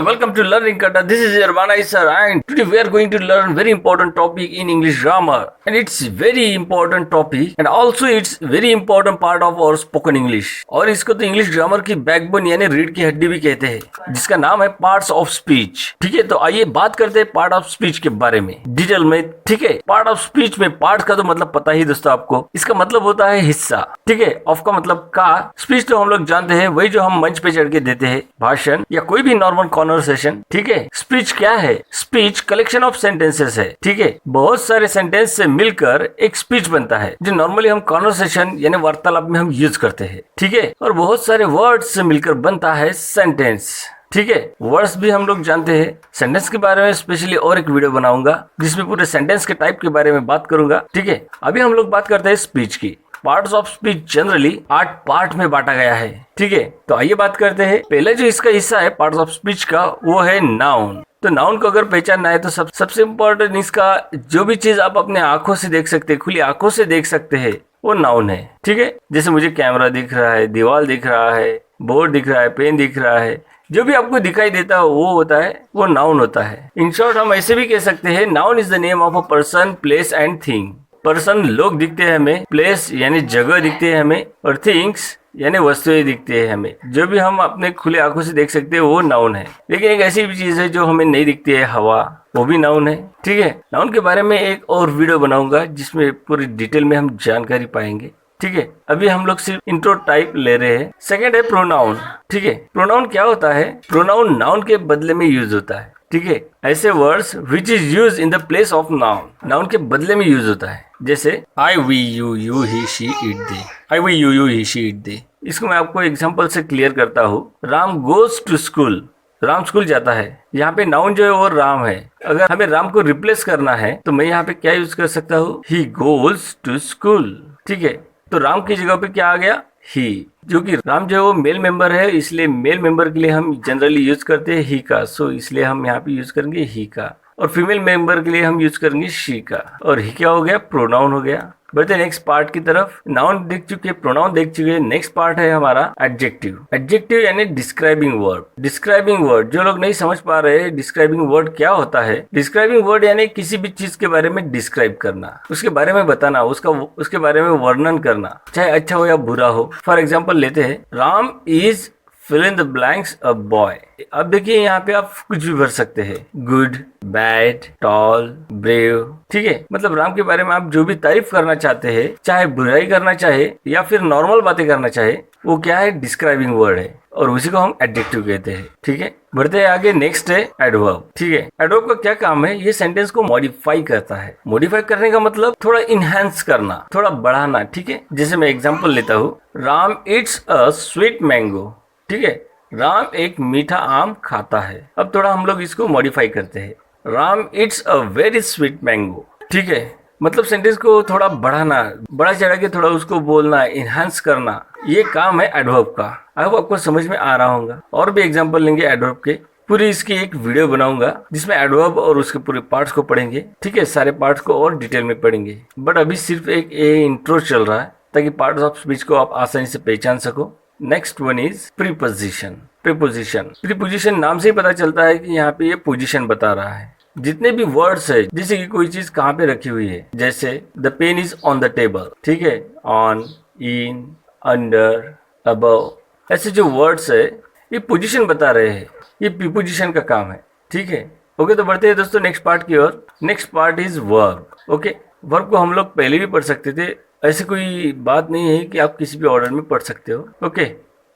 welcome to Learning Karna. This is your Ranchi sir, and today we are going to learn very important topic in English grammar, and it's very important topic, and also it's very important part of our spoken English. और इसको तो English grammar की backbone यानी रीढ़ की हड्डी भी कहते हैं, जिसका नाम है पार्ट्स ऑफ स्पीच. ठीक है, तो आइए बात करते हैं पार्ट ऑफ स्पीच के बारे में डिटेल में. ठीक है, पार्ट ऑफ स्पीच में पार्ट का तो मतलब पता ही दोस्तों आपको. इसका मतलब होता है हिस्सा. ठीक है, ऑफ का मतलब का. स्पीच तो हम लोग जानते हैं, वही जो हम मंच पे चढ़ के देते हैं, भाषण या कोई भी नॉर्मल कॉन्वर्सेशन. ठीक है, स्पीच क्या है? स्पीच कलेक्शन ऑफ सेंटेंसेस है. ठीक है, बहुत सारे सेंटेंस से मिलकर एक स्पीच बनता है, जो नॉर्मली हम कॉन्वर्सेशन यानी वार्तालाप में हम यूज करते हैं. ठीक है, और बहुत सारे वर्ड्स से मिलकर बनता है सेंटेंस. ठीक है, वर्ड्स भी हम लोग जानते हैं. सेंटेंस के बारे में स्पेशली और एक वीडियो बनाऊंगा, जिसमें पूरे सेंटेंस के टाइप के बारे में बात करूंगा. ठीक है, अभी हम लोग बात करते हैं स्पीच की. Parts of speech generally 8 part में बांटा गया है. ठीक है, तो आइए बात करते हैं. पहले जो इसका हिस्सा है पार्ट्स ऑफ स्पीच का, वो है नाउन. तो नाउन को अगर पहचानना है तो सबसे इम्पोर्टेंट इसका जो भी चीज आप अपने आंखों से देख सकते हैं, खुली आंखों से देख सकते हैं, वो नाउन है. ठीक है, जैसे मुझे कैमरा दिख रहा है, दीवार दिख रहा है, बोर्ड दिख रहा है, पेन दिख रहा है, जो भी आपको दिखाई देता है वो होता है, वो नाउन होता है. इन शॉर्ट हम ऐसे भी कह सकते हैं, noun is the name of a person, place and thing. Person लोग दिखते हैं हमें, प्लेस यानी जगह दिखते हैं हमें, और थिंग्स यानी वस्तुएं दिखते हैं हमें. जो भी हम अपने खुले आंखों से देख सकते हैं वो नाउन है. लेकिन एक ऐसी भी चीज है जो हमें नहीं दिखती है, हवा, वो भी नाउन है. ठीक है, नाउन के बारे में एक और वीडियो बनाऊंगा जिसमें पूरी डिटेल में हम जानकारी पाएंगे. ठीक है, अभी हम लोग सिर्फ इंट्रो टाइप ले रहे हैं. सेकंड है प्रोनाउन. ठीक है, प्रोनाउन क्या होता है? प्रोनाउन नाउन के बदले में यूज होता है. ठीक है, ऐसे words which is use in the place of noun, noun के बदले में यूज होता है. जैसे I, we, you, he, she, it, they. I, we, you, he, she, it, they. इसको मैं आपको एग्जांपल से क्लियर करता हूँ. Ram goes to school. Ram school जाता है. यहाँ पे नाउन जो है वो राम है. अगर हमें राम को रिप्लेस करना है तो मैं यहाँ पे क्या यूज कर सकता हूँ? He goes to school. ठीक है, तो राम की जगह पे क्या आ गया? ही. जो कि राम जो है वो मेल मेंबर है, इसलिए मेल मेंबर के लिए हम जनरली यूज करते हैं ही का. सो इसलिए हम यहाँ पे यूज करेंगे ही का. और फीमेल मेंबर के लिए हम यूज करेंगे शी का. और ही क्या हो गया? प्रोनाउन हो गया. बढ़ते नेक्स्ट पार्ट की तरफ. नाउन देख चुके, प्रोनाउन देख चुके. नेक्स्ट पार्ट है हमारा एडजेक्टिव. एडजेक्टिव यानी डिस्क्राइबिंग वर्ड. डिस्क्राइबिंग वर्ड जो लोग नहीं समझ पा रहे, डिस्क्राइबिंग वर्ड क्या होता है? डिस्क्राइबिंग वर्ड यानी किसी भी चीज के बारे में डिस्क्राइब करना, उसके बारे में बताना, उसके बारे में वर्णन करना, चाहे अच्छा हो या बुरा हो. फॉर एग्जाम्पल लेते हैं, Ram is fill in the blanks a boy. अब देखिए यहाँ पे आप कुछ भी भर सकते हैं. Good, bad, tall, brave. ठीक है, मतलब राम के बारे में आप जो भी तारीफ करना चाहते हैं, चाहे बुराई करना चाहे या फिर नॉर्मल बातें करना चाहे, वो क्या है? डिस्क्राइबिंग वर्ड है, और उसी को हम एडजेक्टिव कहते हैं. ठीक है, बढ़ते हैं आगे. नेक्स्ट है एडवर्ब. ठीक है, एडवर्ब का क्या काम है? ये सेंटेंस को मॉडिफाई करता है. मॉडिफाई करने का मतलब थोड़ा इनहेंस करना, थोड़ा बढ़ाना. ठीक है, जैसे मैं एग्जांपल लेता हूँ, Ram it's a sweet mango. ठीक है, राम एक मीठा आम खाता है. अब थोड़ा हम लोग इसको मॉडिफाई करते हैं, Ram it's a very sweet mango. ठीक है, मतलब सेंटेंस को थोड़ा बढ़ाना, बड़ा चढ़ा के थोड़ा उसको बोलना, इनहांस करना, ये काम है एडवर्ब का. आई होप आपको समझ में आ रहा होगा. और भी एग्जांपल लेंगे एडवर्ब के. पूरी इसकी एक वीडियो बनाऊंगा जिसमें एडवर्ब और उसके पूरे पार्ट्स को पढ़ेंगे. ठीक है, सारे पार्ट्स को और डिटेल में पढ़ेंगे, बट अभी सिर्फ एक इंट्रो चल रहा है ताकि पार्ट्स ऑफ स्पीच को आप आसानी से पहचान सको. Next one is preposition. Preposition, preposition नाम से ही पता चलता है कि यहाँ पे ये पोजीशन बता रहा है. जितने भी वर्ड्स है, जैसे कि कोई चीज कहाँ पे रखी हुई है, जैसे the pen is on the table. ठीक है, ऑन, इन, अंडर, अबव, ऐसे जो वर्ड्स है ये पोजीशन बता रहे हैं. ये प्रीपोजिशन का काम है. ठीक है, ओके, तो बढ़ते हैं दोस्तों नेक्स्ट पार्ट की ओर. Next part is verb. Okay, verb को हम लोग पहले भी पढ़ सकते थे, ऐसी कोई बात नहीं है कि आप किसी भी ऑर्डर में पढ़ सकते हो. Okay,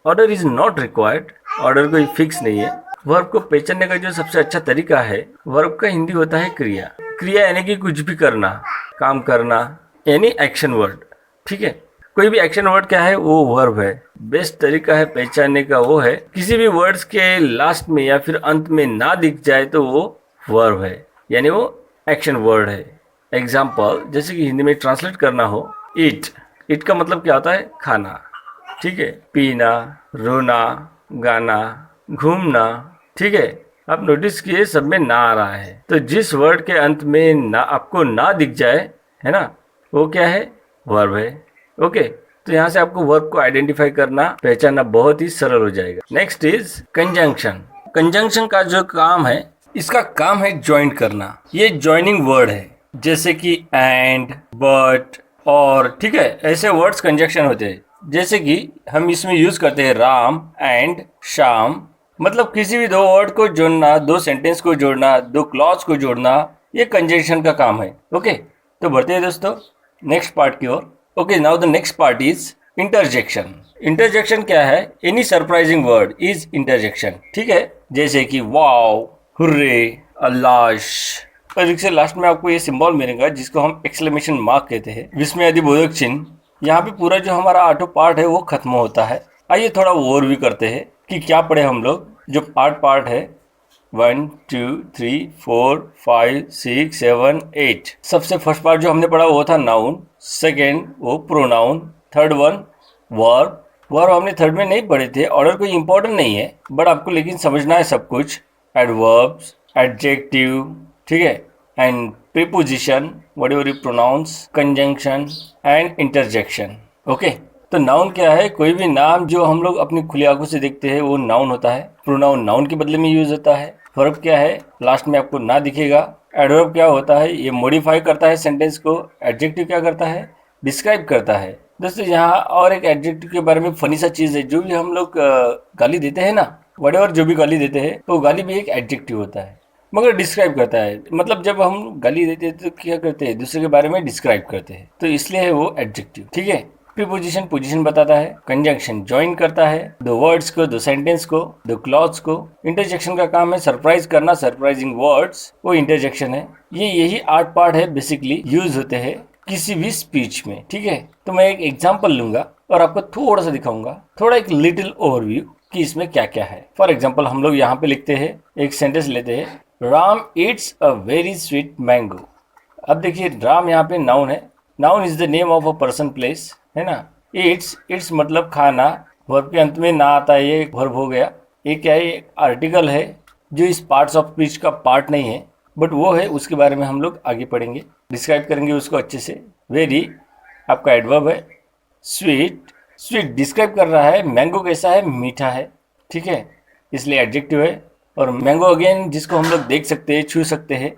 order is not required. Order कोई फिक्स नहीं है. वर्ब को पहचानने का जो सबसे अच्छा तरीका है, वर्ब का हिंदी होता है क्रिया. क्रिया यानी कि कुछ भी करना, काम करना, यानी एक्शन वर्ड. ठीक है, कोई भी एक्शन वर्ड क्या है? वो वर्ब है. बेस्ट तरीका है पहचानने का वो है, किसी भी वर्ड्स के लास्ट में या फिर अंत में ना दिख जाए तो वो वर्ब है, यानी वो एक्शन वर्ड है. एग्जाम्पल, जैसे कि हिंदी में ट्रांसलेट करना हो, ईट. ईट का मतलब क्या होता है? खाना. ठीक है, पीना, रोना, गाना, घूमना. ठीक है, आप नोटिस किए सब में ना आ रहा है, तो जिस वर्ड के अंत में ना आपको ना दिख जाए, है ना, वो क्या है? वर्ब है. ओके, तो यहाँ से आपको वर्ब को आइडेंटिफाई करना, पहचानना बहुत ही सरल हो जाएगा. Next is conjunction. कंजंक्शन का जो काम है, इसका काम है ज्वाइन करना। ये ज्वाइनिंग वर्ड है, जैसे कि एंड, बट, और, ठीक है, ऐसे वर्ड्स कंजंक्शन होते हैं। जैसे कि हम इसमें यूज करते हैं राम एंड श्याम, मतलब किसी भी दो वर्ड को जोड़ना, दो सेंटेंस को जोड़ना, दो क्लॉज को जोड़ना, ये कंजंक्शन का काम है। ओके, तो बढ़ते हैं दोस्तों नेक्स्ट पार्ट की ओर। Okay, now the next part is interjection. Interjection क्या है? Any surprising word is interjection, ठीक है, जैसे कि वाओ, हुर्रे, अल्लाश, और इसके लास्ट में आपको ये सिंबल मिलेगा जिसको हम एक्सक्लेमेशन मार्क कहते हैं, विस्मयादि बोधक चिन्ह। यहाँ पे पूरा जो हमारा ऑटो पार्ट है वो खत्म होता है। आइए थोड़ा और भी करते हैं कि क्या पढ़े हम लोग। जो पार्ट है 1 2 3 4 5 6 7 8। सबसे फर्स्ट पार्ट जो हमने पढ़ा वो था नाउन, सेकेंड वो pronoun, third one verb. Verb हमने थर्ड में नहीं पढ़े थे, ऑर्डर कोई इंपॉर्टेंट नहीं है, बट आपको लेकिन समझना है सब कुछ। एडवर्ब्स, एडजेक्टिव, ठीक है, and preposition, whatever you pronouns, conjunction and interjection. Okay, तो नाउन क्या है? कोई भी नाम जो हम लोग अपनी खुली आंखों से देखते हैं वो नाउन होता है। प्रोनाउन नाउन के बदले में यूज होता है। वर्ब क्या है? लास्ट में आपको ना दिखेगा। एडवर्ब क्या होता है? ये मॉडिफाई करता है सेंटेंस को। एडजेक्टिव क्या करता है? डिस्क्राइब करता है। दोस्तों यहाँ और एक एडजेक्टिव के बारे में फनी सा चीज है, जो भी हम लोग गाली देते हैं ना, व्हाटएवर जो भी गाली देते हैं, तो गाली भी एक एडजेक्टिव होता है, मगर डिस्क्राइब करता है। मतलब जब हम गाली देते हैं तो क्या करते हैं? दूसरे के बारे में डिस्क्राइब करते हैं, तो इसलिए है वो एडजेक्टिव, ठीक है। प्रीपोजिशन पोजीशन बताता है। कंजंक्शन ज्वाइन करता है दो वर्ड्स को, दो सेंटेंस को, दो क्लॉज को। इंटरजेक्शन का काम है सरप्राइज करना, सरप्राइजिंग वर्ड्स, वो इंटरजेक्शन है। ये यही 8 पार्ट है बेसिकली यूज होते हैं किसी भी स्पीच में, ठीक है। तो मैं एक एग्जांपल लूंगा और आपको थोड़ा सा दिखाऊंगा, थोड़ा एक लिटिल ओवरव्यू कि इसमें क्या क्या है। फॉर एग्जाम्पल हम लोग यहाँ पे लिखते हैं, एक सेंटेंस लेते हैं, Ram Yeats a very sweet mango. अब देखिए राम यहाँ पे नाउन है। Noun is the name of a person place, है ना। इट्स मतलब खाना, वर्ब के अंत में ना आता है, ये वर्ब हो गया। ये क्या है? आर्टिकल है जो इस पार्ट्स ऑफ स्पीच का पार्ट नहीं है, बट वो है, उसके बारे में हम लोग आगे पढ़ेंगे, डिस्क्राइब करेंगे उसको अच्छे से। वेरी आपका एडवर्ब है। स्वीट डिस्क्राइब कर रहा है मैंगो कैसा है, मीठा है, ठीक है, इसलिए एडजेक्टिव है। और मैंगो अगेन जिसको हम लोग देख सकते हैं, छू सकते हैं,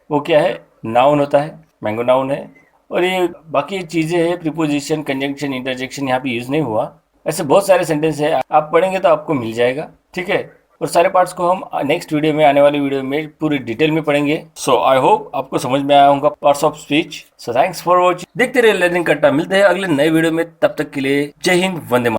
वो क्या है? नाउन होता है, मैंगो नाउन है। और ये बाकी चीज़ें हैं, प्रीपोजिशन, कंजंक्शन, इंटरजेक्शन यहाँ पे यूज़ नहीं हुआ। ऐसे बहुत सारे सेंटेंस है, आप पढ़ेंगे तो आपको मिल जाएगा, ठीक है। और सारे पार्ट्स को हम नेक्स्ट वीडियो में, आने वाली वीडियो में पूरी डिटेल में पढ़ेंगे। सो आई होप आपको समझ में आया होगा parts of speech. So thanks for watching. देखते रहिए लर्निंग करता। मिलते हैं अगले नए वीडियो में, तब तक के लिए जय हिंद, वंदे मातरम।